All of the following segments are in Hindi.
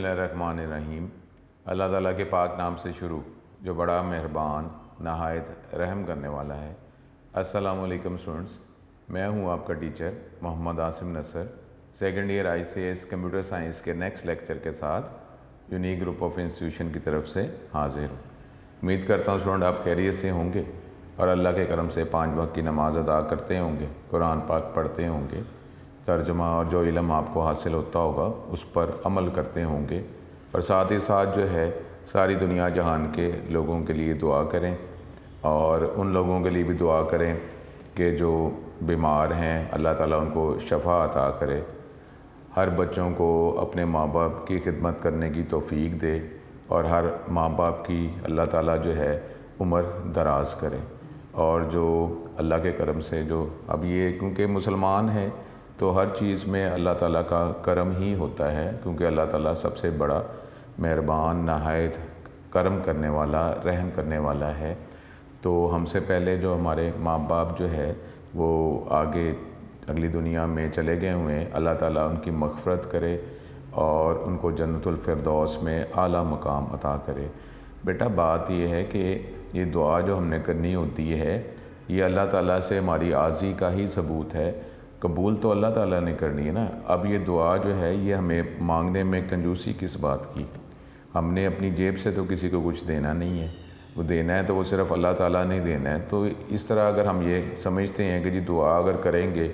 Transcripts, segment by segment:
बिस्मिल्लाहिर्रहमानिर्रहीम। अल्लाह ताला के पाक नाम से शुरू जो बड़ा मेहरबान नहायत रहम करने वाला है। अस्सलामु अलैकुम स्टूडेंट्स, मैं हूं आपका teacher Mohammad Asim Nasar, second year ICS computer science के नेक्स्ट लेक्चर के साथ यूनिक ग्रुप ऑफ इंस्टीट्यूशन की तरफ से हाजिर हूँ। उम्मीद करता हूँ स्टूडेंट आप खैरियत से होंगे और अल्लाह के करम से 5 वक्त की नमाज़ अदा करते होंगे, कुरान पाक पढ़ते होंगे, तर्जुमा और जो इल्म आपको हासिल होता होगा उस पर अमल करते होंगे और साथ ही साथ जो है सारी दुनिया जहान के लोगों के लिए दुआ करें और उन लोगों के लिए भी दुआ करें कि जो बीमार हैं अल्लाह ताला उनको शफ़ा अता करे। हर बच्चों को अपने माँ बाप की खिदमत करने की तौफ़ीक दे और हर माँ बाप की अल्लाह ताला जो है उम्र दराज करे। और जो अल्लाह के करम से जो अब ये क्योंकि मुसलमान हैं तो हर चीज़ में अल्लाह ताला का करम ही होता है, क्योंकि अल्लाह ताला सबसे बड़ा मेहरबान नहायत करम करने वाला रहम करने वाला है। तो हमसे पहले जो हमारे माँ बाप जो है वो आगे अगली दुनिया में चले गए हुए हैं, अल्लाह ताला उनकी मग़फ़िरत करे और उनको जन्नतुल फ़िरदौस में आला मकाम अता करे। बेटा बात ये है कि ये दुआ जो हमने करनी होती है ये अल्लाह ताला से हमारी आज़ी का ही सबूत है, कबूल तो अल्लाह ताला ने करनी है ना। अब ये दुआ जो है ये हमें मांगने में कंजूसी किस बात की, हमने अपनी जेब से तो किसी को कुछ देना नहीं है, वो देना है तो वो सिर्फ़ अल्लाह ताला ने देना है। तो इस तरह अगर हम ये समझते हैं कि जी दुआ अगर करेंगे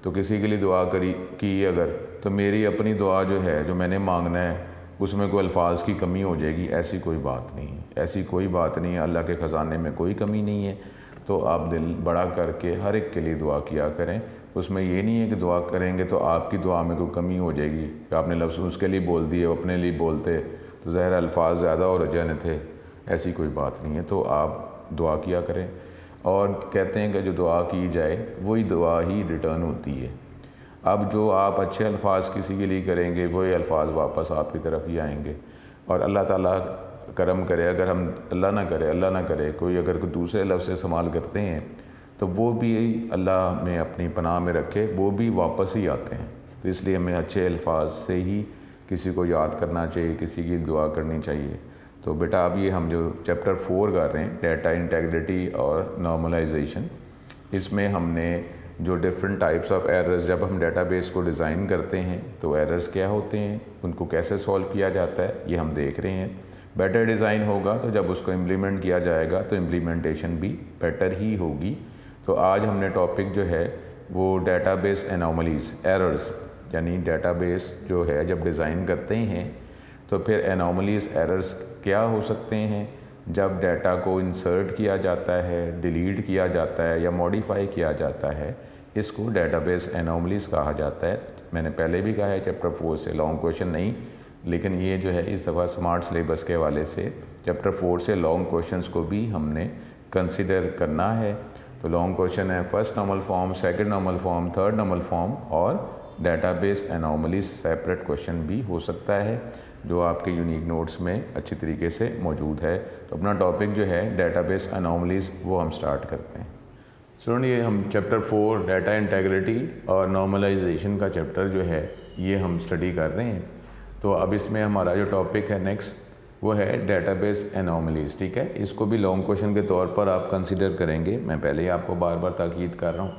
तो किसी के लिए दुआ की अगर तो मेरी अपनी दुआ जो है जो मैंने मांगना है उसमें कोई अल्फाज की कमी हो जाएगी, ऐसी कोई बात नहीं है, ऐसी कोई बात नहीं है। अल्लाह के ख़जाने में कोई कमी नहीं है। तो आप दिल बड़ा करके हर एक के लिए दुआ किया करें। उसमें ये नहीं है कि दुआ करेंगे तो आपकी दुआ में कोई कमी हो जाएगी कि आपने लफ्ज़ उसके लिए बोल दिए, अपने लिए बोलते तो ज़ाहिर अल्फाज ज़्यादा हो जाने थे, ऐसी कोई बात नहीं है। तो आप दुआ किया करें और कहते हैं कि जो दुआ की जाए वही दुआ ही रिटर्न होती है। अब जो आप अच्छे अल्फाज किसी के लिए करेंगे वही अल्फाज वापस आपकी तरफ ही आएंगे। और अल्लाह ताला करम करे, अगर हम अल्लाह ना करे कोई अगर कोई दूसरे लफ्ज़ से इस्तेमाल करते हैं तो वो भी अल्लाह में अपनी पनाह में रखे, वो भी वापस ही आते हैं। तो इसलिए हमें अच्छे अल्फाज से ही किसी को याद करना चाहिए, किसी की दुआ करनी चाहिए। तो बेटा अब ये हम जो चैप्टर 4 कर रहे हैं डेटा इंटीग्रिटी और नॉर्मलाइजेशन, इसमें हमने जो डिफरेंट टाइप्स ऑफ एरर्स, जब हम डेटाबेस को डिज़ाइन करते हैं तो एरर्स क्या होते हैं, उनको कैसे सॉल्व किया जाता है, ये हम देख रहे हैं। बेटर डिज़ाइन होगा तो जब उसको इम्प्लीमेंट किया जाएगा तो इम्प्लीमेंटेशन भी बेटर ही होगी। तो आज हमने टॉपिक जो है वो डेटाबेस एनोमलीज़ एरर्स, यानी डेटाबेस जो है जब डिज़ाइन करते हैं तो फिर एनोमलीज़ एरर्स क्या हो सकते हैं, जब डाटा को इंसर्ट किया जाता है, डिलीट किया जाता है या मॉडिफाई किया जाता है, इसको डेटाबेस एनोमलीज़ कहा जाता है। मैंने पहले भी कहा है चैप्टर 4 से लॉन्ग क्वेश्चन नहीं, लेकिन ये जो है इस दफ़ा स्मार्ट सिलेबस के हवाले से चैप्टर 4 से लॉन्ग क्वेश्चंस को भी हमने कंसिडर करना है। तो लॉन्ग क्वेश्चन है first normal form, second normal form, third normal form और डेटाबेस एनोमलीज सेपरेट क्वेश्चन भी हो सकता है जो आपके यूनिक नोट्स में अच्छी तरीके से मौजूद है। तो अपना टॉपिक जो है डेटाबेस एनोमलीज वो हम स्टार्ट करते हैं। स्टूडेंट ये हम चैप्टर 4 डाटा इंटीग्रिटी और नॉर्मलाइजेशन का चैप्टर जो है ये हम स्टडी कर रहे हैं। तो अब इसमें हमारा जो टॉपिक है नेक्स्ट वो है डेटाबेस एनोमलीज, ठीक है। इसको भी लॉन्ग क्वेश्चन के तौर पर आप कंसिडर करेंगे, मैं पहले ही आपको बार बार ताकीद कर रहा हूँ।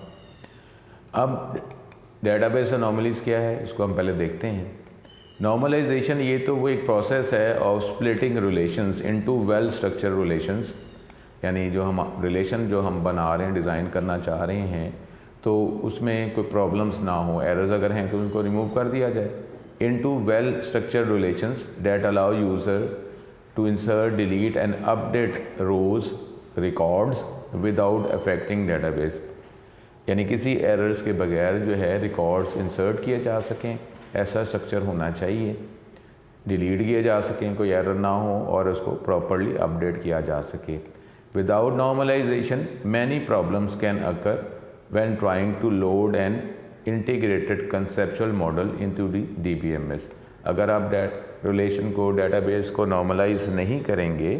अब डेटाबेस एनोमलीज क्या है इसको हम पहले देखते हैं। नॉर्मलाइजेशन ये तो वो एक प्रोसेस है of splitting relations into well structured relations, यानी जो हम रिलेशन जो हम बना रहे हैं, डिज़ाइन करना चाह रहे हैं तो उसमें कोई प्रॉब्लम्स ना हो, एरर्स अगर हैं तो उनको रिमूव कर दिया जाए। Into well structured relations that allow user to insert, delete and update rows records without affecting database, यानी किसी एरर्स के बगैर जो है रिकॉर्ड्स इंसर्ट किए जा सकें, ऐसा स्ट्रक्चर होना चाहिए, डिलीट किए जा सकें, कोई एरर ना हो और उसको प्रॉपरली अपडेट किया जा सके। Without normalization many problems can occur when trying to load an integrated conceptual model into the DBMS। अगर आप रिलेशन को, डेटाबेस को नॉर्मलाइज नहीं करेंगे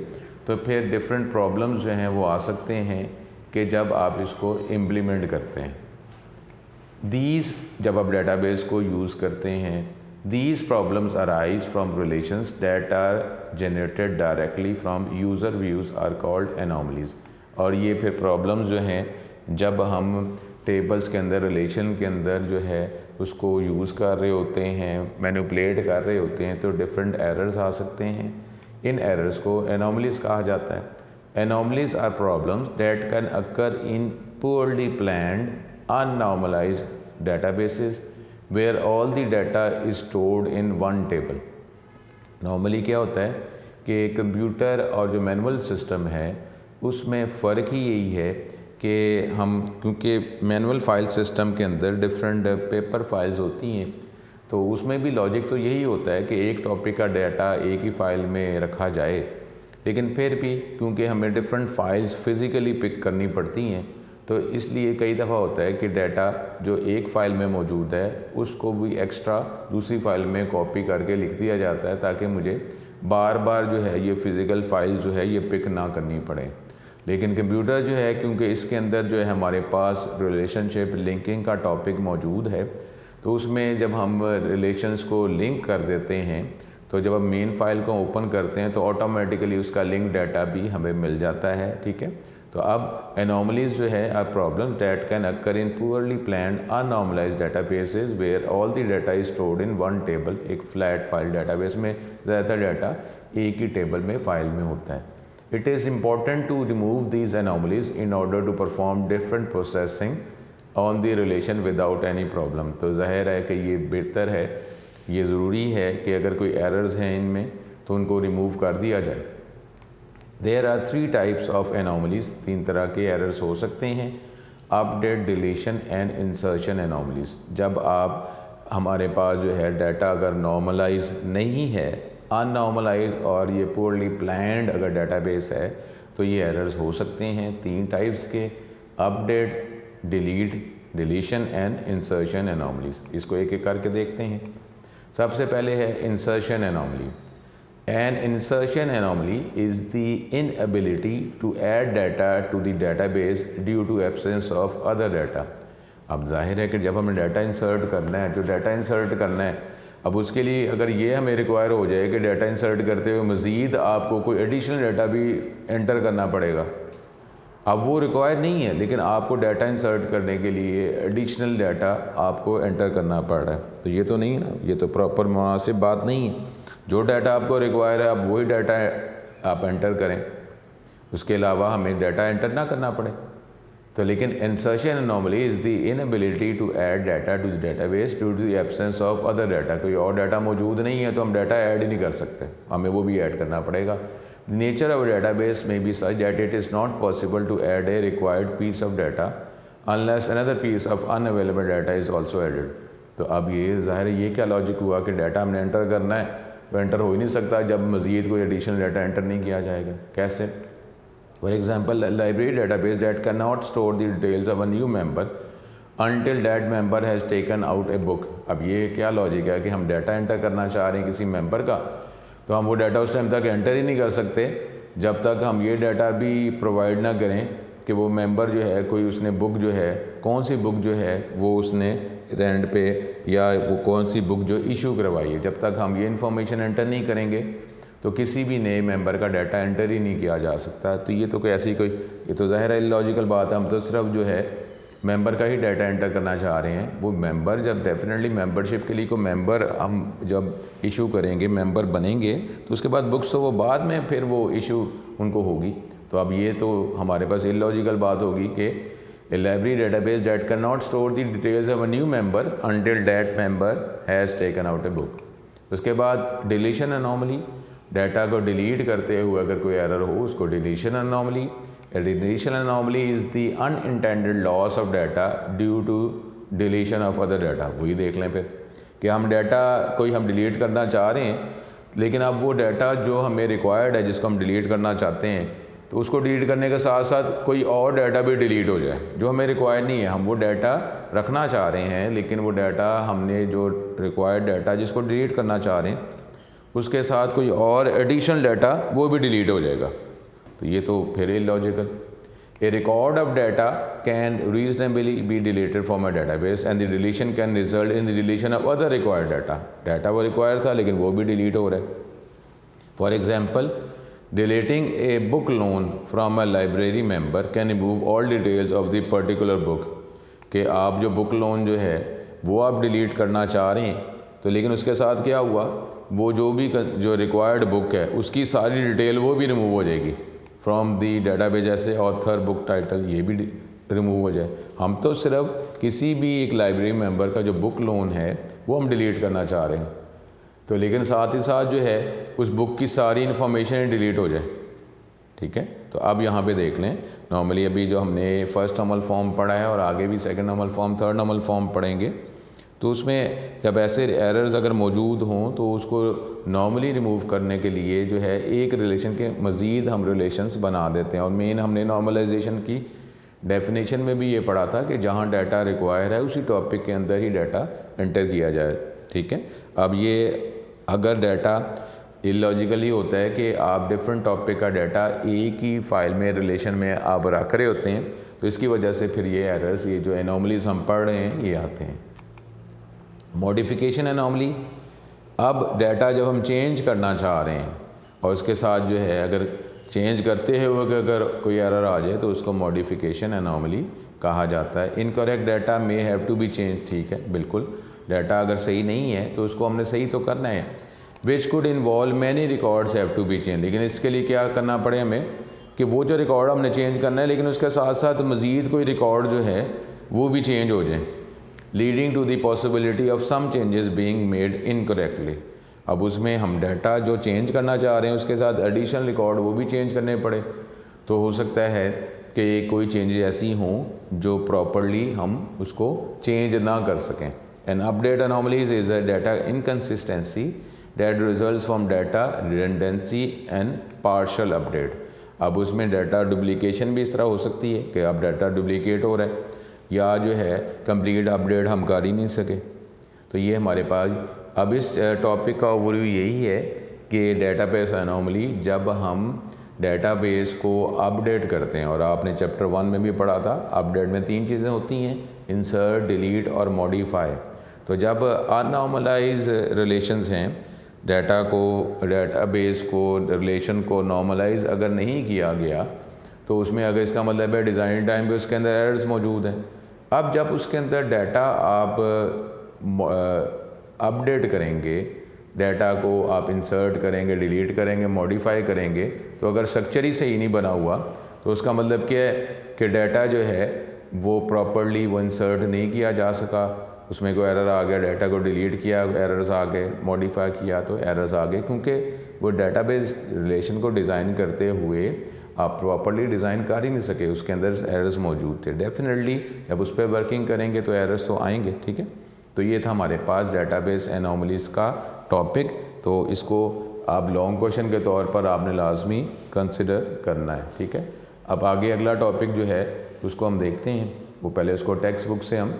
तो फिर डिफरेंट प्रॉब्लम्स जो हैं वो आ सकते हैं कि जब आप इसको इम्प्लीमेंट करते हैं। जब आप डेटाबेस को यूज़ करते हैं These problems arise from relations that are generated directly from user views are called anomalies। और ये फिर प्रॉब्लम्स जो हैं जब हम टेबल्स के अंदर रिलेशन के अंदर जो है उसको यूज़ कर रहे होते हैं, मैनिपुलेट कर रहे होते हैं, तो डिफरेंट एरर्स आ सकते हैं। इन एरर्स को एनोमलीज कहा जाता है। Anomalies are problems that can occur in poorly planned unnormalized databases where all the data is stored in one table। Normally क्या होता है कि कंप्यूटर और जो मैनुअल सिस्टम है उसमें फ़र्क ही यही है कि हम, क्योंकि मैनुअल फाइल सिस्टम के अंदर डिफरेंट पेपर फाइल्स होती हैं, तो उसमें भी लॉजिक तो यही होता है कि एक टॉपिक का डाटा एक ही फ़ाइल में रखा जाए, लेकिन फिर भी क्योंकि हमें डिफरेंट फाइल्स फ़िज़िकली पिक करनी पड़ती हैं, तो इसलिए कई दफ़ा होता है कि डाटा जो एक फ़ाइल में मौजूद है उसको भी एक्स्ट्रा दूसरी फ़ाइल में कॉपी करके लिख दिया जाता है ताकि मुझे बार बार जो है ये फ़िज़िकल फ़ाइल जो है ये पिक ना करनी पड़े। लेकिन कंप्यूटर जो है, क्योंकि इसके अंदर जो है हमारे पास रिलेशनशिप लिंकिंग का टॉपिक मौजूद है, तो उसमें जब हम रिलेशंस को लिंक कर देते हैं तो जब हम मेन फाइल को ओपन करते हैं तो ऑटोमेटिकली उसका लिंक डाटा भी हमें मिल जाता है। ठीक है, तो अब एनोमलीज जो है are problems that can occur in poorly planned unnormalised databases where all the data is stored in one table. एक फ्लैट फाइल डाटाबेस में ज़्यादातर डाटा एक ही टेबल में फ़ाइल में होता है। It is important to remove these anomalies in order to perform different processing on the relation without any problem. तो ज़ाहिर है कि ये बेहतर है, ये ज़रूरी है कि अगर कोई एरर्स हैं इनमें तो उनको रिमूव कर दिया जाए। There are 3 types of anomalies. 3 तरह के एरर्स हो सकते हैं। Update, deletion and insertion anomalies. जब आप हमारे पास जो है डाटा अगर नॉर्मलाइज नहीं है, अननॉर्मलाइज और ये पोरली प्लान्ड अगर डाटाबेस है तो ये एरर्स हो सकते हैं 3 टाइप्स के: update, delete, deletion and insertion anomalies. इसको एक एक करके देखते हैं। सबसे पहले है insertion anomaly. An insertion anomaly is the inability to add data to the database due to absence of other data। अब जाहिर है कि जब हमें डाटा इंसर्ट करना है, जो डाटा इंसर्ट करना है, अब उसके लिए अगर ये हमें रिक्वायर हो जाए कि डाटा इंसर्ट करते हुए मज़ीद आपको कोई एडिशनल डाटा भी एंटर करना पड़ेगा, अब वो रिक्वायर नहीं है, लेकिन आपको डाटा इंसर्ट करने के लिए एडिशनल डाटा आपको एंटर करना पड़ रहा है, तो ये तो नहीं है ना, ये तो प्रॉपर मुनासिब बात नहीं है। जो डाटा आपको रिक्वायर है आप वही डाटा आप एंटर करें, उसके अलावा हमें डाटा एंटर ना करना पड़े। तो लेकिन insertion anomaly is the inability to add data to the database due to the absence of other data. कोई और डाटा मौजूद नहीं है तो हम डाटा ऐड ही नहीं कर सकते, हमें वो भी ऐड करना पड़ेगा। द नेचर ऑफ डेटाबेस में be such that it is not possible to add a required piece of data unless another piece of unavailable data is also added. तो अब ये ज़ाहिर है, ये क्या लॉजिक हुआ कि डाटा हमने एंटर करना है तो एंटर हो ही नहीं सकता जब मज़ीद कोई एडिशनल डाटा एंटर नहीं किया जाएगा। कैसे? For example, library database that can not store the details of a new member until that member has taken out a book. अब ये क्या लॉजिक है कि हम डाटा एंटर करना चाह रहे हैं किसी मेंबर का, तो हम वो डाटा उस टाइम तक एंटर ही नहीं कर सकते जब तक हम ये डाटा भी प्रोवाइड ना करें कि वो मेंबर जो है कोई उसने बुक जो है, कौन सी बुक जो है वो उसने रेंट पे या वो कौन सी बुक जो इशू करवाई है, जब तक हम ये इन्फॉर्मेशन एंटर नहीं करेंगे तो किसी भी नए मेंबर का डाटा एंटर ही नहीं किया जा सकता। तो ये तो कोई ऐसी कोई, ये तो ज़ाहिर है इलॉजिकल बात है। हम तो सिर्फ जो है मेंबर का ही डाटा एंटर करना चाह रहे हैं। वो मेंबर जब डेफिनेटली मेंबरशिप के लिए कोई मेंबर हम जब इशू करेंगे, मेंबर बनेंगे, तो उसके बाद बुक्स तो वो बाद में फिर वो इशू उनको होगी। तो अब ये तो हमारे पास इलॉजिकल बात होगी कि a library database that cannot store the details of a new member until that member has taken out a book। उसके बाद डिलीशन अनोमली, डाटा को डिलीट करते हुए अगर कोई एरर हो उसको deletion anomaly. Deletion anomaly is the unintended loss of data due to deletion of other data. वही देख लें फिर कि हम डाटा कोई हम डिलीट करना चाह रहे हैं, लेकिन अब वो डाटा जो हमें रिक्वायर्ड है जिसको हम डिलीट करना चाहते हैं, तो उसको डिलीट करने के साथ साथ कोई और डाटा भी डिलीट हो जाए जो हमें रिक्वायर नहीं है। हम वो डाटा रखना चाह रहे हैं, लेकिन वो डाटा हमने जो रिक्वायर्ड डाटा जिसको डिलीट करना चाह रहे हैं उसके साथ कोई और एडिशनल डाटा वो भी डिलीट हो जाएगा। तो ये तो फिर illogical. A record of data can reasonably be deleted from a database and the deletion can result in the deletion of other required data. Data वो required था लेकिन वो भी delete हो रहा है. For example, deleting a book loan from a library member can remove all details of the particular book. कि आप जो book loan जो है वो आप delete करना चाह रहे हैं तो लेकिन उसके साथ क्या हुआ, वो जो required book है उसकी सारी डिटेल वो भी रिमूव हो जाएगी फ्रॉम दी डाटाबेस, जैसे ऑथर, बुक टाइटल, ये भी रिमूव हो जाए. हम तो सिर्फ किसी भी एक लाइब्रेरी मेंबर का जो बुक लोन है वो हम डिलीट करना चाह रहे हैं तो लेकिन साथ ही साथ जो है उस बुक की सारी इन्फॉर्मेशन डिलीट हो जाए. ठीक है, तो अब यहाँ पे देख लें. नॉर्मली अभी जो हमने फर्स्ट नॉर्मल फॉर्म पढ़ा है और आगे भी second normal form, third normal form पढ़ेंगे, तो उसमें जब ऐसे एरर्स अगर मौजूद हों तो उसको नॉर्मली रिमूव करने के लिए जो है एक रिलेशन के मज़ीद हम रिलेशंस बना देते हैं. और मेन हमने नॉर्मलाइजेशन की डेफिनेशन में भी ये पढ़ा था कि जहाँ डाटा रिक्वायर है उसी टॉपिक के अंदर ही डाटा एंटर किया जाए. ठीक है, अब ये अगर डाटा इलॉजिकली होता है कि आप डिफरेंट टॉपिक का डाटा एक ही फाइल में, रिलेशन में आप रख रहे होते हैं, तो इसकी वजह से फिर ये एरर्स, ये जो एनॉमलीज हम पढ़ रहे हैं, ये आते हैं. मॉडिफिकेशन एनॉमली, अब डाटा जब हम चेंज करना चाह रहे हैं और उसके साथ जो है अगर चेंज करते हुए अगर कोई एरर आ जाए तो उसको मॉडिफिकेशन एनॉमली कहा जाता है. Incorrect data may have to be change. ठीक है, बिल्कुल, डाटा अगर सही नहीं है तो उसको हमने सही तो करना है. Which could involve many records have to be change. लेकिन इसके लिए क्या करना पड़े हमें कि वो जो रिकॉर्ड हमने चेंज करना है लेकिन उसके साथ साथ मज़ीद कोई रिकॉर्ड जो है वो भी चेंज हो जाए, leading to the possibility of some changes being made incorrectly. अब उसमें हम डाटा जो चेंज करना चाह रहे हैं उसके साथ एडिशनल रिकॉर्ड वो भी चेंज करने पड़े, तो हो सकता है कि कोई चेंजेस ऐसी हों जो प्रॉपरली हम उसको चेंज ना कर सकें. An update anomalies is a data inconsistency that results from data redundancy and partial update. अब उसमें डाटा डुप्लीकेशन भी इस तरह हो सकती है कि अब डाटा डुप्लीकेट हो रहा है या जो है कंप्लीट अपडेट हम कर ही नहीं सके. तो ये हमारे पास अब इस टॉपिक का ओवरव्यू यही है कि डेटाबेस एनॉमली, जब हम डेटाबेस को अपडेट करते हैं, और आपने चैप्टर 1 में भी पढ़ा था, अपडेट में 3 चीज़ें होती हैं, इंसर्ट, डिलीट और मॉडिफाई. तो जब अनॉर्मलाइज रिलेशंस हैं, डेटाबेस को, रिलेशन को नॉर्मलाइज अगर नहीं किया गया तो उसमें अगर इसका मतलब है डिज़ाइन टाइम पे उसके अंदर एरर्स मौजूद हैं. अब जब उसके अंदर डाटा आप अपडेट करेंगे, डाटा को आप इंसर्ट करेंगे, डिलीट करेंगे, मॉडिफाई करेंगे, तो अगर स्ट्रक्चर ही सही नहीं बना हुआ तो उसका मतलब क्या है कि डाटा जो है वो प्रॉपरली वो इंसर्ट नहीं किया जा सका, उसमें कोई एरर आ गया, डाटा को डिलीट किया, एरर्स आ गए, मॉडिफाई किया तो एरर्स आ गए, क्योंकि वो डाटाबेस रिलेशन को डिज़ाइन करते हुए आप प्रॉपरली डिज़ाइन कर ही नहीं सके, उसके अंदर एरर्स मौजूद थे. डेफिनेटली जब उस पर वर्किंग करेंगे तो एरर्स तो आएंगे. ठीक है, तो ये था हमारे पास डेटाबेस एनॉमलीज़ का टॉपिक. तो इसको आप लॉन्ग क्वेश्चन के तौर पर आपने लाजमी कंसिडर करना है. ठीक है, अब आगे अगला टॉपिक जो है उसको हम देखते हैं. वो पहले उसको टेक्स्ट बुक से हम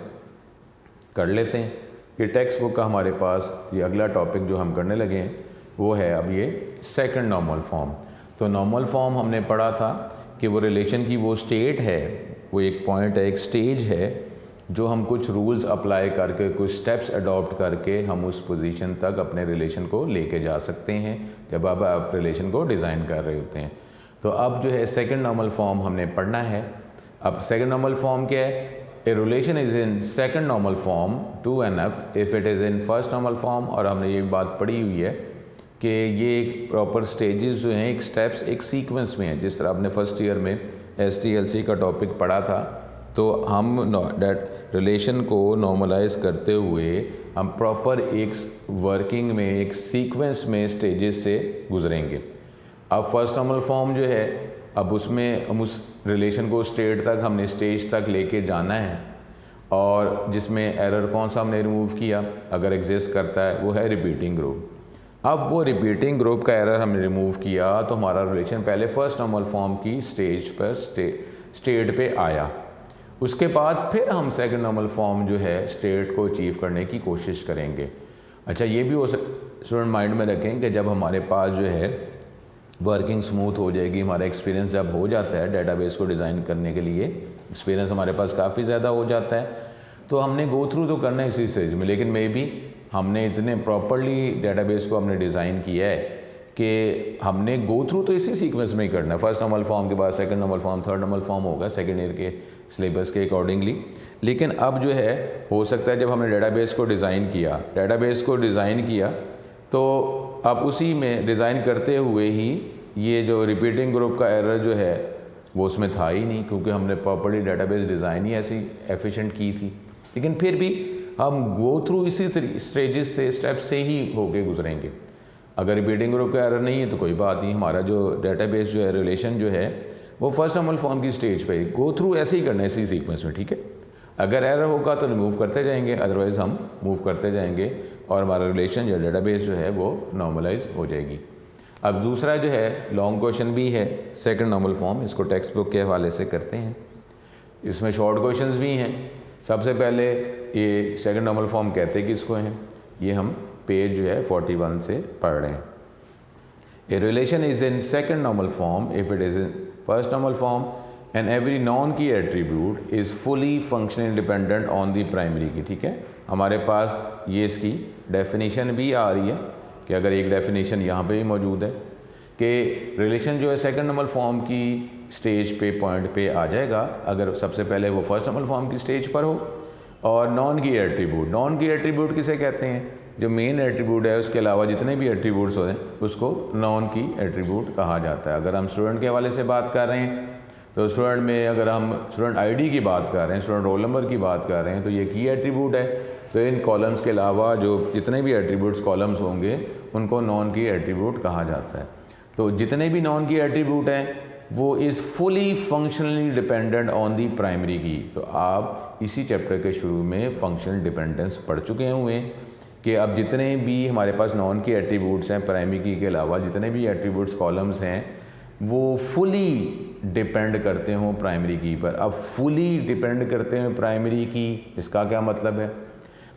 कर लेते हैं. ये टेक्स्ट बुक का हमारे पास ये अगला टॉपिक जो हम करने लगे हैं वो है अब ये सेकंड नॉर्मल फॉर्म. तो नॉर्मल फॉर्म हमने पढ़ा था कि वो रिलेशन की वो स्टेट है, वो एक पॉइंट है, एक स्टेज है, जो हम कुछ रूल्स अप्लाई करके, कुछ स्टेप्स अडॉप्ट करके हम उस पोजीशन तक अपने रिलेशन को लेके जा सकते हैं जब आप रिलेशन को डिज़ाइन कर रहे होते हैं. तो अब जो है सेकंड नॉर्मल फॉर्म हमने पढ़ना है. अब सेकंड नॉर्मल फॉर्म क्या है? A relation is in second normal form 2NF if it is in first normal form. और हमने ये बात पढ़ी हुई है कि ये एक प्रॉपर स्टेजेस जो हैं, एक स्टेप्स, एक सीक्वेंस में है. जिस तरह आपने फर्स्ट ईयर में STLC का टॉपिक पढ़ा था, तो हम डेट रिलेशन को नॉर्मलाइज करते हुए हम प्रॉपर एक वर्किंग में, एक सीक्वेंस में स्टेजेस से गुजरेंगे. अब फर्स्ट नॉर्मल फॉर्म जो है, अब उसमें हम उस रिलेशन को स्टेट तक, हमने स्टेज तक लेके जाना है, और जिसमें एरर कौन सा हमने रिमूव किया अगर एग्जिस्ट करता है वो है रिपीटिंग ग्रुप. अब वो रिपीटिंग ग्रुप का एरर हमने रिमूव किया तो हमारा रिलेशन पहले फर्स्ट नॉर्मल फॉर्म की स्टेज पर स्टेट पे आया. उसके बाद फिर हम सेकंड नॉर्मल फॉर्म जो है स्टेट को अचीव करने की कोशिश करेंगे. अच्छा, ये भी हो स्टूडेंट माइंड में रखें कि जब हमारे पास जो है वर्किंग स्मूथ हो जाएगी। हमारा एक्सपीरियंस जब हो जाता है डेटाबेस को डिज़ाइन करने के लिए, एक्सपीरियंस हमारे पास काफ़ी ज़्यादा हो जाता है, तो हमने गो थ्रू तो करना है इसी स्टेज में, लेकिन मे बी हमने इतने प्रॉपरली डेटाबेस को हमने डिज़ाइन किया है कि हमने गो थ्रू तो इसी सीक्वेंस में ही करना है। फर्स्ट नॉर्मल फॉर्म के बाद second normal form, third normal form होगा सेकंड ईयर के सिलेबस के अकॉर्डिंगली। लेकिन अब जो है हो सकता है जब हमने डेटाबेस को डिज़ाइन किया तो अब उसी में डिज़ाइन करते हुए ही ये जो रिपीटिंग ग्रुप का एरर जो है वो उसमें था ही नहीं, क्योंकि हमने प्रॉपर्ली डेटाबेस डिज़ाइन ही ऐसी एफिशिएंट की थी। लेकिन फिर भी हम गो थ्रू इसी स्टेजेस से, स्टेप से ही होके गुजरेंगे। अगर रिपीटिंग ग्रुप का एरर नहीं है तो कोई बात नहीं, हमारा जो डेटाबेस जो है, रिलेशन जो है वो फर्स्ट नॉर्मल फॉर्म की स्टेज पे गो थ्रू ऐसे ही करना है इसी सीक्वेंस में, ठीक है। अगर एरर होगा तो रिमूव करते जाएंगे, अदरवाइज़ हम मूव करते जाएंगे और हमारा रिलेशन जो डेटाबेस जो है वो नॉर्मलाइज हो जाएगी। अब दूसरा जो है लॉन्ग क्वेश्चन भी है सेकंड नॉर्मल फॉर्म, इसको टेक्स्ट बुक के हवाले से करते हैं। इसमें शॉर्ट क्वेश्चंस भी हैं। सबसे पहले ये सेकंड नॉर्मल फॉर्म कहते हैं किसको हैं, ये हम पेज जो है 41 से पढ़ रहे हैं। A relation is in second normal form if it is in first normal form and every non key attribute is fully functional independent on the primary key, ठीक है। हमारे पास ये इसकी डेफिनेशन भी आ रही है कि अगर एक डेफिनेशन यहाँ पे भी मौजूद है कि रिलेशन जो है सेकंड नॉर्मल फॉर्म की स्टेज पे पॉइंट पे आ जाएगा अगर सबसे पहले वो फर्स्ट नॉर्मल फॉर्म की स्टेज पर हो। और नॉन की एट्रीब्यूट किसे कहते हैं, जो मेन एट्रीब्यूट है उसके अलावा जितने भी एट्रीब्यूट्स होते हैं उसको नॉन की एट्रीब्यूट कहा जाता है। अगर हम स्टूडेंट के हवाले से बात कर रहे हैं तो स्टूडेंट में अगर हम स्टूडेंट आईडी की बात कर रहे हैं, स्टूडेंट रोल नंबर की बात कर रहे हैं तो ये की एट्रीब्यूट है। तो इन कॉलम्स के अलावा जो जितने भी एट्रीब्यूट्स कॉलम्स होंगे उनको नॉन की एट्रीब्यूट कहा जाता है। तो जितने भी नॉन की एट्रीब्यूट हैं वो is fully functionally dependent on the primary की। तो आप इसी चैप्टर के शुरू में फंक्शनल डिपेंडेंस पढ़ चुके हुए हैं कि अब जितने भी हमारे पास नॉन की एट्रीब्यूट्स हैं प्राइमरी की के अलावा जितने भी एट्रीब्यूट्स कॉलम्स हैं वो फुली डिपेंड करते हों प्राइमरी की पर। अब फुली डिपेंड करते हैं प्राइमरी की, इसका क्या मतलब है,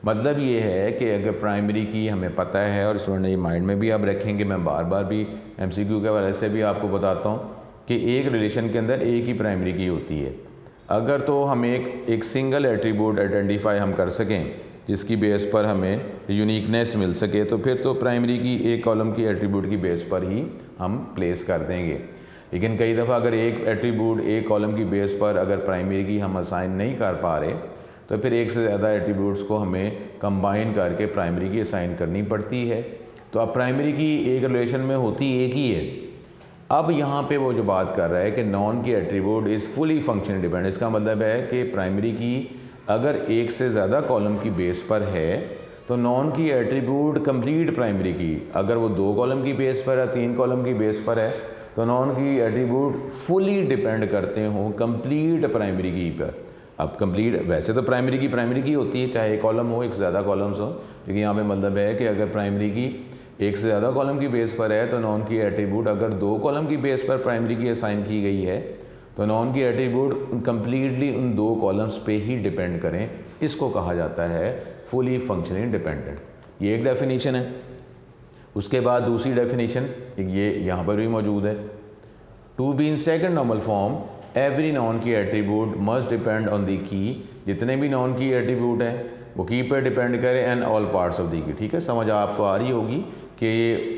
मतलब ये है कि अगर प्राइमरी की हमें पता है और स्टूडेंट ये माइंड में भी आप रखेंगे, मैं बार बार भी एमसीक्यू के हवाले से भी आपको बताता हूँ कि एक रिलेशन के अंदर एक ही प्राइमरी की होती है। अगर तो हम एक सिंगल एट्रीब्यूट आइडेंटिफाई हम कर सकें जिसकी बेस पर हमें यूनिकनेस मिल सके तो फिर तो प्राइमरी की एक कॉलम की एट्रीब्यूट की बेस पर ही हम प्लेस कर देंगे। लेकिन कई दफ़ा अगर एक एट्रीब्यूट एक कॉलम की बेस पर अगर प्राइमरी की हम असाइन नहीं कर पा रहे तो फिर एक से ज़्यादा एट्रीब्यूट्स को हमें कंबाइन करके प्राइमरी की असाइन करनी पड़ती है। तो अब प्राइमरी की एक रिलेशन में होती एक ही है। अब यहाँ पे वो जो बात कर रहा है कि non key attribute is fully functional dependent, इसका मतलब है कि प्राइमरी की अगर एक से ज़्यादा कॉलम की बेस पर है तो non key attribute complete primary की, अगर वो 2 कॉलम की बेस पर है 3 कॉलम की बेस पर है तो non key attribute fully depend करते हों कंप्लीट प्राइमरी की पर। अब कंप्लीट वैसे तो प्राइमरी की होती है चाहे एक कॉलम हो एक से ज़्यादा कॉलम्स हो, लेकिन यहाँ पे मतलब है कि अगर प्राइमरी की एक से ज़्यादा कॉलम की बेस पर है तो नॉन की एट्रीब्यूट अगर 2 कॉलम की बेस पर प्राइमरी की असाइन की गई है तो नॉन की एट्रीब्यूट कम्प्लीटली उन 2 कॉलम्स पे ही डिपेंड करें, इसको कहा जाता है फुली फंक्शनली इंडिपेंडेंट। ये एक डेफिनेशन है। उसके बाद दूसरी डेफिनेशन ये यहाँ पर भी मौजूद है, to be in second normal form every non key attribute must depend on the key. जितने भी नॉन की एट्रीब्यूट हैं वो की पर डिपेंड करें and all parts of the की। ठीक है, समझ आपको आ रही होगी कि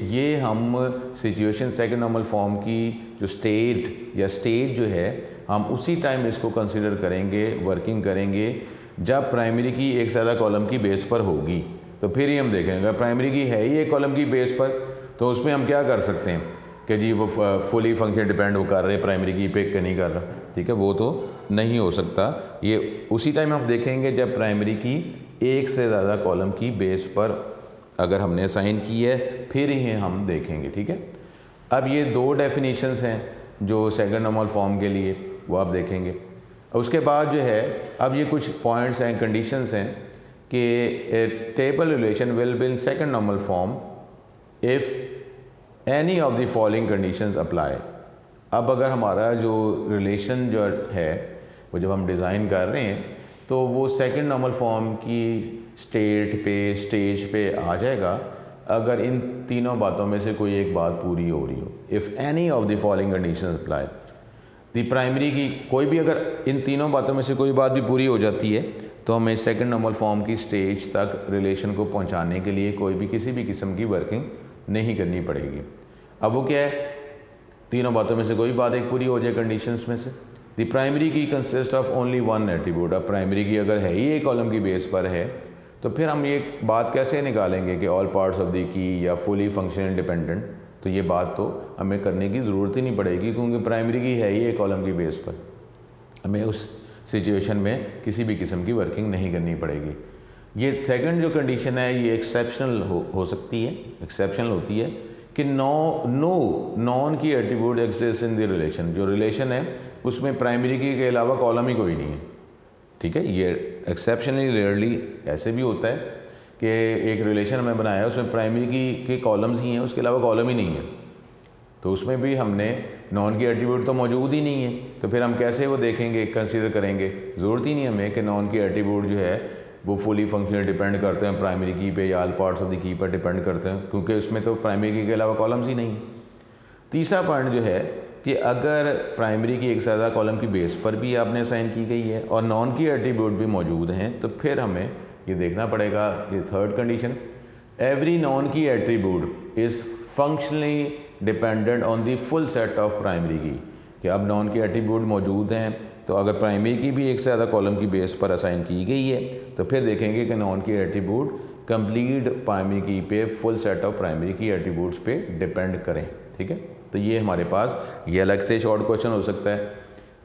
ये हम सिचुएशन सेकंड नॉर्मल फॉर्म की जो स्टेट या स्टेज जो है हम उसी टाइम इसको कंसिडर करेंगे, वर्किंग करेंगे जब प्राइमरी की एक ज़्यादा कॉलम की बेस पर होगी। तो फिर ही हम देखेंगे अगर प्राइमरी की है ही एक कॉलम की बेस पर तो उसमें हम क्या कर सकते हैं कि जी वो फुली फंक्शन डिपेंड वो कर रहे प्राइमरी की पे नहीं कर रहा। ठीक है, वो तो नहीं हो सकता। ये उसी टाइम हम देखेंगे जब प्राइमरी की एक से ज़्यादा कॉलम की बेस पर अगर हमने असाइन की है फिर ही हम देखेंगे। ठीक है, अब ये 2 डेफिनेशंस हैं जो सेकंड नॉर्मल फॉर्म के लिए, वो आप देखेंगे। उसके बाद जो है अब ये कुछ पॉइंट्स हैं, कंडीशंस हैं कि table relation will be in second normal form if any of the following conditions apply. अब अगर हमारा जो रिलेशन जो है वो जब हम डिज़ाइन कर रहे हैं तो वो सेकंड नॉर्मल फॉर्म की स्टेज पे आ जाएगा अगर इन तीनों बातों में से कोई एक बात पूरी हो रही हो, if any of the following condition apply, the primary की कोई भी अगर इन तीनों बातों में से कोई बात भी पूरी हो जाती है तो हमें सेकंड नॉर्मल फॉर्म की स्टेज तक रिलेशन को पहुंचाने के लिए कोई भी किसी भी किस्म की वर्किंग नहीं करनी पड़ेगी। अब वो क्या है, तीनों बातों में से कोई बात एक पूरी हो जाए कंडीशंस में से। दी प्राइमरी की consist of only one attribute. अब प्राइमरी की अगर है ही एक कॉलम की बेस पर है तो फिर हम ये बात कैसे निकालेंगे कि all parts of the key या फुली फंक्शन इंडिपेंडेंट, तो ये बात तो हमें करने की ज़रूरत ही नहीं पड़ेगी क्योंकि प्राइमरी की है ही एक कॉलम की बेस पर। हमें उस सिचुएशन में किसी भी किस्म की वर्किंग नहीं करनी पड़ेगी। ये सेकंड जो कंडीशन है ये एक्सेप्शनल हो सकती है, एक्सेप्शनल होती है कि non key attribute exist in the relation. जो रिलेशन है उसमें प्राइमरी की के अलावा कॉलम ही कोई नहीं है, ठीक है। ये एक्सेप्शनली रेयरली ऐसे भी होता है कि एक रिलेशन हमें बनाया है उसमें प्राइमरी की के कॉलम्स ही हैं, उसके अलावा कॉलम ही नहीं है, तो उसमें भी हमने नॉन की एट्रीब्यूट तो मौजूद ही नहीं है, तो फिर हम कैसे वो देखेंगे, कंसीडर करेंगे। ज़रूरत ही नहीं हमें कि नॉन की एट्रीब्यूट जो है वो फुली फंक्शनल डिपेंड करते हैं प्राइमरी की पे या all parts of the key पर डिपेंड करते हैं, क्योंकि उसमें तो प्राइमरी की के अलावा कॉलम्स ही नहीं। तीसरा पॉइंट जो है कि अगर प्राइमरी की एक ज़्यादा कॉलम की बेस पर भी आपने असाइन की गई है और नॉन की एट्रीब्यूट भी मौजूद हैं, तो फिर हमें ये देखना पड़ेगा, ये third condition, every non key attribute is functionally dependent on the full set of primary की, कि अब नॉन की एट्रीब्यूट मौजूद हैं तो अगर प्राइमरी की भी एक से ज़्यादा कॉलम की बेस पर असाइन की गई है तो फिर देखेंगे कि non key attribute complete primary की पे फुल सेट ऑफ प्राइमरी की एट्रीब्यूट्स पे डिपेंड करें, ठीक है। तो ये हमारे पास ये अलग से शॉर्ट क्वेश्चन हो सकता है।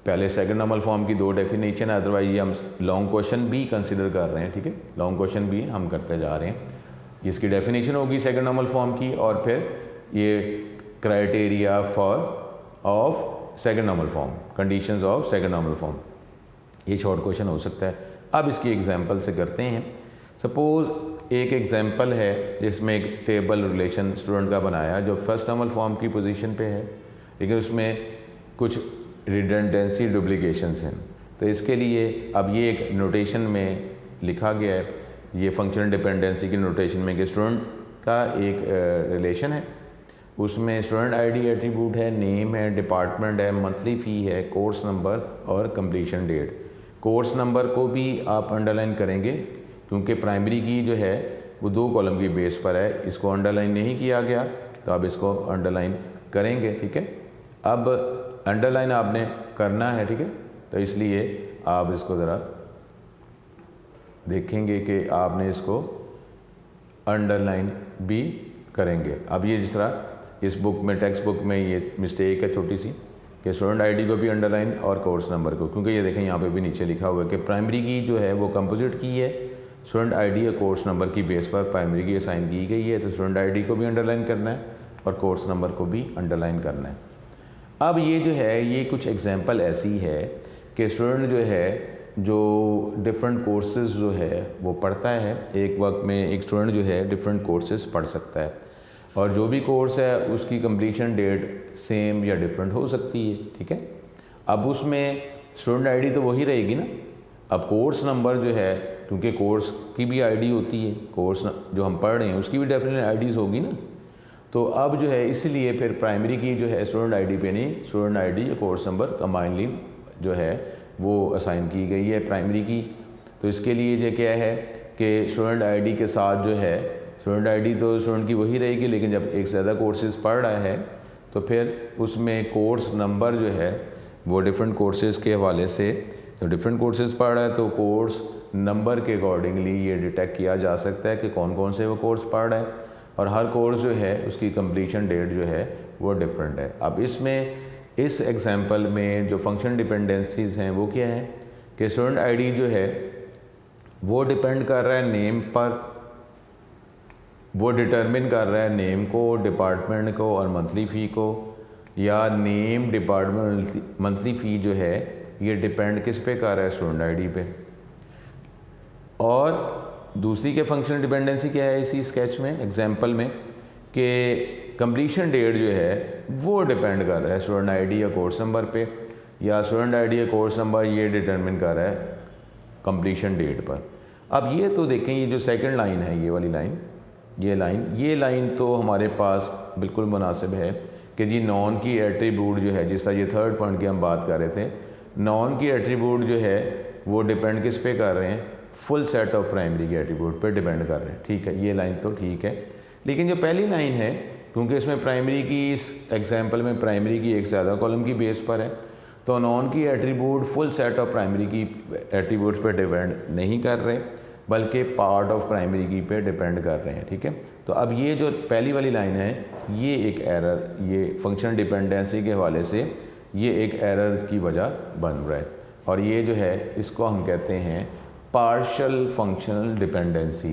पहले सेकंड नॉर्मल फॉर्म की दो डेफिनेशन है, अदरवाइज ये हम लॉन्ग क्वेश्चन भी कंसिडर कर रहे हैं, ठीक है। लॉन्ग क्वेश्चन भी हम करते जा रहे हैं। इसकी डेफिनेशन होगी सेकंड नॉर्मल फॉर्म की और फिर ये criteria of second normal form, conditions of second normal form, ये शॉर्ट क्वेश्चन हो सकता है। अब इसकी एग्जांपल से करते हैं। सपोज़ एक एग्जांपल है जिसमें एक टेबल रिलेशन स्टूडेंट का बनाया जो फर्स्ट नॉर्मल फॉर्म की पोजीशन पे है, लेकिन उसमें कुछ रिडंडेंसी डुप्लीकेशंस हैं। तो इसके लिए अब ये एक नोटेशन में लिखा गया है, ये फंक्शनल डिपेंडेंसी की नोटेशन में कि स्टूडेंट का एक रिलेशन है, उसमें स्टूडेंट आईडी एट्रीब्यूट है, नेम है, डिपार्टमेंट है, मंथली फ़ी है, कोर्स नंबर और कंप्लीशन डेट। कोर्स नंबर को भी आप अंडरलाइन करेंगे क्योंकि प्राइमरी की जो है वो दो कॉलम की बेस पर है, इसको अंडरलाइन नहीं किया गया तो आप इसको अंडरलाइन करेंगे, ठीक है। अब अंडरलाइन आपने करना है, ठीक है, तो इसलिए आप इसको ज़रा देखेंगे कि आपने इसको अंडरलाइन भी करेंगे। अब ये जिस तरह इस बुक में, टेक्स्ट बुक में ये मिस्टेक है छोटी सी कि स्टूडेंट आईडी को भी अंडरलाइन और कोर्स नंबर को, क्योंकि ये देखें यहाँ पे भी नीचे लिखा हुआ है कि प्राइमरी की जो है वो कंपोजिट की है, स्टूडेंट आईडी या कोर्स नंबर की बेस पर प्राइमरी की असाइन की गई है, तो स्टूडेंट आईडी को भी अंडरलाइन करना है और कोर्स नंबर को भी अंडरलाइन करना है। अब ये जो है ये कुछ एग्जांपल ऐसी है कि स्टूडेंट जो है जो डिफरेंट कोर्सेज़ जो है वो पढ़ता है, एक वक्त में एक स्टूडेंट जो है डिफरेंट कोर्सेज़ पढ़ सकता है और जो भी कोर्स है उसकी कंप्लीशन डेट सेम या डिफरेंट हो सकती है, ठीक है। अब उसमें स्टूडेंट आईडी तो वही रहेगी ना। अब कोर्स नंबर जो है, क्योंकि कोर्स की भी आईडी होती है, कोर्स जो हम पढ़ रहे हैं उसकी भी डेफिनेट आईडीज़ होगी ना, तो अब जो है इसलिए फिर प्राइमरी की जो है स्टूडेंट आईडी पे नहीं, स्टूडेंट आईडी या कोर्स नंबर कंबाइनली जो है वो असाइन की गई है प्राइमरी की। तो इसके लिए जो क्या है कि स्टूडेंट आईडी के साथ जो है स्टूडेंट आईडी तो स्टूडेंट की वही रहेगी, लेकिन जब एक से ज़्यादा कोर्सेज़ पढ़ रहा है तो फिर उसमें कोर्स नंबर जो है वो डिफरेंट कोर्सेज़ के हवाले से, जब डिफरेंट कोर्सेज़ पढ़ रहा है तो कोर्स नंबर के अकॉर्डिंगली ये डिटेक्ट किया जा सकता है कि कौन कौन से वो कोर्स पढ़ रहा है और हर कोर्स जो है उसकी कंप्लीशन डेट जो है वो डिफरेंट है। अब इसमें इस एग्जांपल में जो फंक्शन डिपेंडेंसीज़ हैं वो क्या है कि स्टूडेंट आईडी जो है वो डिपेंड कर रहा है नेम पर, वो डिटरमिन कर रहा है नेम को, डिपार्टमेंट को और मंथली फ़ी को, या नेम, डिपार्टमेंट, मंथली फ़ी जो है ये डिपेंड किस पे कर रहा है, स्टूडेंट आईडी पे। और दूसरी के फंक्शनल डिपेंडेंसी क्या है इसी स्केच में, एग्जांपल में, कि कंप्लीशन डेट जो है वो डिपेंड कर रहा है स्टूडेंट आईडी या कोर्स नंबर पे, या स्टूडेंट आईडी या कोर्स नंबर ये डिटरमिन कर रहा है कंप्लीशन डेट पर। अब ये तो देखें, ये जो सेकंड लाइन है, ये वाली लाइन, ये लाइन तो हमारे पास बिल्कुल मुनासिब है कि जी नॉन की एट्रीब्यूट जो है, जिस तरह ये थर्ड पॉइंट की हम बात कर रहे थे, नॉन की एट्रीब्यूट जो है वो डिपेंड किस पे कर रहे हैं, फुल सेट ऑफ प्राइमरी के एट्रीब्यूट पे डिपेंड कर रहे हैं। ठीक है, ये लाइन तो ठीक है। लेकिन जो पहली लाइन है, क्योंकि इसमें प्राइमरी की, इस एग्जांपल में प्राइमरी की एक ज़्यादा कॉलम की बेस पर है, तो non key attribute full set of primary की एट्रीब्यूट्स पे डिपेंड नहीं कर रहे, बल्कि पार्ट ऑफ प्राइमरी की पे डिपेंड कर रहे हैं। ठीक है, तो अब ये जो पहली वाली लाइन है, ये एक एरर, ये फंक्शन डिपेंडेंसी के हवाले से ये एक एरर की वजह बन रहा है, और ये जो है इसको हम कहते हैं पार्शल फंक्शनल डिपेंडेंसी,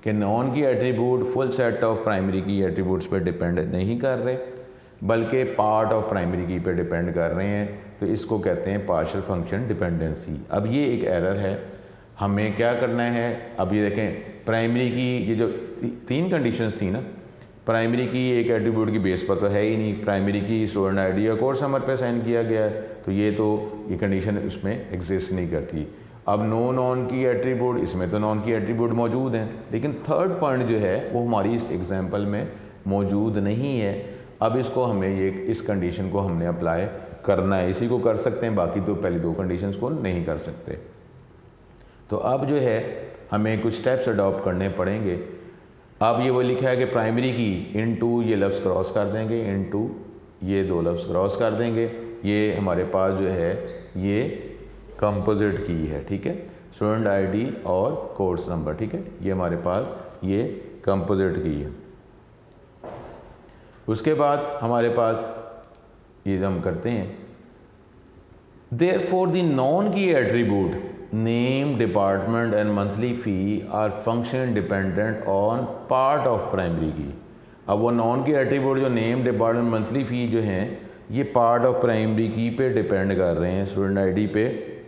कि non key attribute full set of primary की एट्रीब्यूट्स पे डिपेंड नहीं कर रहे, बल्कि पार्ट ऑफ प्राइमरी की पे डिपेंड कर रहे हैं, तो इसको कहते हैं पार्शल फंक्शन डिपेंडेंसी। अब ये एक एरर है, हमें क्या करना है, अब ये देखें प्राइमरी की ये जो तीन कंडीशंस थी ना, प्राइमरी की एक एट्रीब्यूट की बेस पर तो है ही नहीं, प्राइमरी की स्टूडेंट आईडी या कोर्स नंबर पे साइन किया गया है, तो ये कंडीशन उसमें एग्जिस्ट नहीं करती। अब नॉन की एट्रीब्यूट, इसमें तो नॉन की एट्रीब्यूट मौजूद हैं, लेकिन थर्ड पॉइंट जो है वो हमारी इस एग्जाम्पल में मौजूद नहीं है। अब इसको हमें इस कंडीशन को हमने अप्लाई करना है, इसी को कर सकते हैं, बाकी तो पहली दो कंडीशंस को नहीं कर सकते। तो अब जो है हमें कुछ स्टेप्स अडॉप्ट करने पड़ेंगे। अब ये वो लिखा है कि प्राइमरी की इनटू ये लफ्ज़ क्रॉस कर देंगे, इनटू ये दो लफ्ज़ क्रॉस कर देंगे, ये हमारे पास जो है ये कंपोजिट की है। ठीक है, स्टूडेंट आईडी और कोर्स नंबर, ठीक है, ये हमारे पास ये कंपोजिट की है। उसके बाद हमारे पास ये हम करते हैं, therefore the non key attribute name, department and monthly fee are function dependent on part of primary key. अब वो नॉन की एट्रीब्यूट जो नेम, डिपार्टमेंट, मंथली फ़ी जो हैं, ये पार्ट ऑफ प्राइमरी की पे डिपेंड कर रहे हैं, स्टूडेंट आईडी पे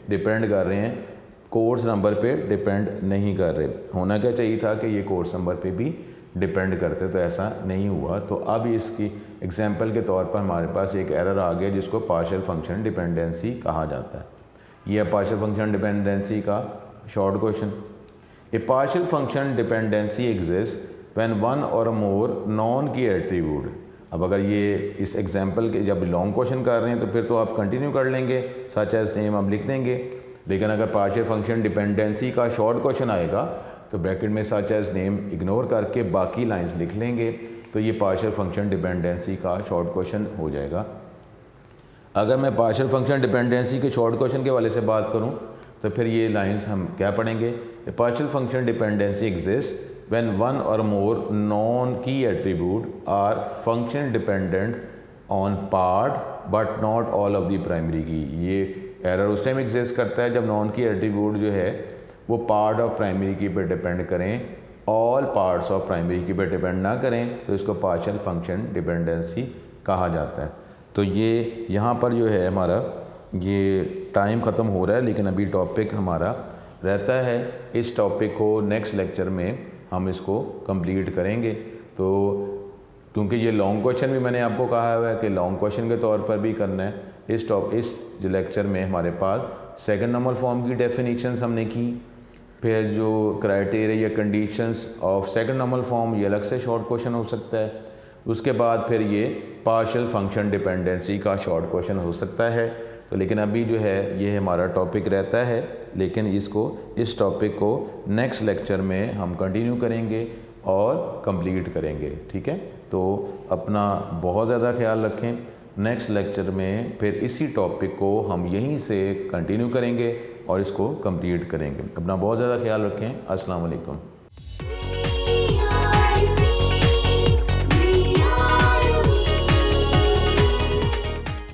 डिपेंड कर रहे हैं, कोर्स नंबर पे डिपेंड नहीं कर रहे। होना क्या चाहिए था कि ये कोर्स नंबर पे भी डिपेंड करते, तो ऐसा नहीं हुआ। तो अब इसकी एग्जांपल के तौर पर हमारे पास एक एरर आ गया जिसको पार्शियल फंक्शन डिपेंडेंसी कहा जाता है। ये पार्शियल फंक्शन डिपेंडेंसी का short question. A partial function dependency exist when one or more non key attribute. अब अगर ये इस एग्जांपल के जब लॉन्ग क्वेश्चन कर रहे हैं तो फिर तो आप कंटिन्यू कर लेंगे, सच एज नेम आप लिख देंगे, लेकिन अगर पार्शियल फंक्शन डिपेंडेंसी का शॉर्ट क्वेश्चन आएगा तो ब्रैकेट में सच एज नेम इग्नोर करके बाकी लाइंस लिख लेंगे, तो ये पार्शियल फंक्शन डिपेंडेंसी का शॉर्ट क्वेश्चन हो जाएगा। अगर मैं पार्शियल फंक्शन डिपेंडेंसी के शॉर्ट क्वेश्चन के वाले से बात करूं तो फिर ये लाइंस हम क्या पढ़ेंगे, partial function dependency exist when one or more non key attribute are function dependent on part but not all of the primary key. ये एरर उस टाइम एग्जिस्ट करता है जब नॉन की एट्रीब्यूट जो है वो पार्ट ऑफ प्राइमरी की पे डिपेंड करें, ऑल पार्ट्स ऑफ प्राइमरी की पे डिपेंड ना करें, तो इसको पार्शियल फंक्शन डिपेंडेंसी कहा जाता है। तो ये यहाँ पर जो है हमारा ये टाइम ख़त्म हो रहा है, लेकिन अभी टॉपिक हमारा रहता है। इस टॉपिक को नेक्स्ट लेक्चर में हम इसको कंप्लीट करेंगे। तो क्योंकि ये लॉन्ग क्वेश्चन भी मैंने आपको कहा हुआ है कि लॉन्ग क्वेश्चन के तौर पर भी करना है, इस जो लेक्चर में हमारे पास सेकंड नॉर्मल फॉर्म की डेफिनेशंस हमने की, फिर जो क्राइटेरिया या conditions of second normal form, ये अलग से शॉर्ट क्वेश्चन हो सकता है। उसके बाद फिर ये पार्शियल फंक्शन डिपेंडेंसी का शॉर्ट क्वेश्चन हो सकता है। तो लेकिन अभी जो है ये हमारा टॉपिक रहता है, लेकिन इस टॉपिक को नेक्स्ट लेक्चर में हम कंटिन्यू करेंगे और कंप्लीट करेंगे। ठीक है, तो अपना बहुत ज़्यादा ख्याल रखें। नेक्स्ट लेक्चर में फिर इसी टॉपिक को हम यहीं से कंटिन्यू करेंगे और इसको कंप्लीट करेंगे। अपना बहुत ज़्यादा ख्याल रखें। अस्सलाम वालेकुम।